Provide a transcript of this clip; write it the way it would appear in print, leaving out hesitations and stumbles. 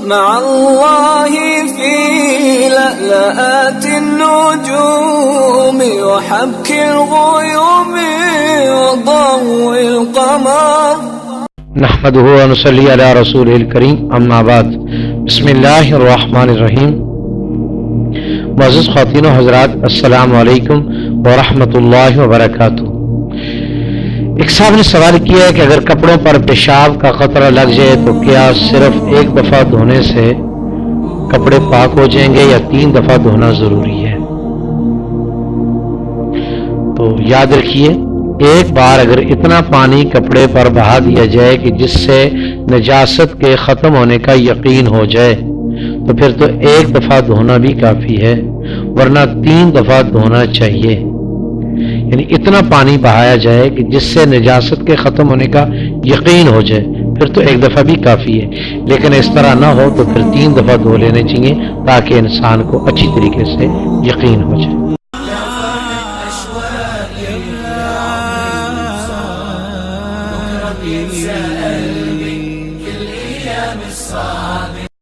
مع الله في لألآت النجوم وحبك الغيوم وضوء القمر نحمده ونصلي على رسوله الكريم اما بعد بسم اللہ الرحمن الرحیم۔ معزز خواتین و حضرات، السلام علیکم ورحمۃ اللہ وبرکاتہ۔ ایک صاحب نے سوال کیا ہے کہ اگر کپڑوں پر پیشاب کا قطرہ لگ جائے تو کیا صرف ایک دفعہ دھونے سے کپڑے پاک ہو جائیں گے یا 3 دفعہ دھونا ضروری ہے؟ تو یاد رکھیے، ایک بار اگر اتنا پانی کپڑے پر بہا دیا جائے کہ جس سے نجاست کے ختم ہونے کا یقین ہو جائے تو پھر تو ایک دفعہ دھونا بھی کافی ہے، ورنہ 3 دفعہ دھونا چاہیے۔ یعنی اتنا پانی بہایا جائے کہ جس سے نجاست کے ختم ہونے کا یقین ہو جائے، پھر تو ایک دفعہ بھی کافی ہے، لیکن اس طرح نہ ہو تو پھر 3 دفعہ دھو لینے چاہیے تاکہ انسان کو اچھی طریقے سے یقین ہو جائے۔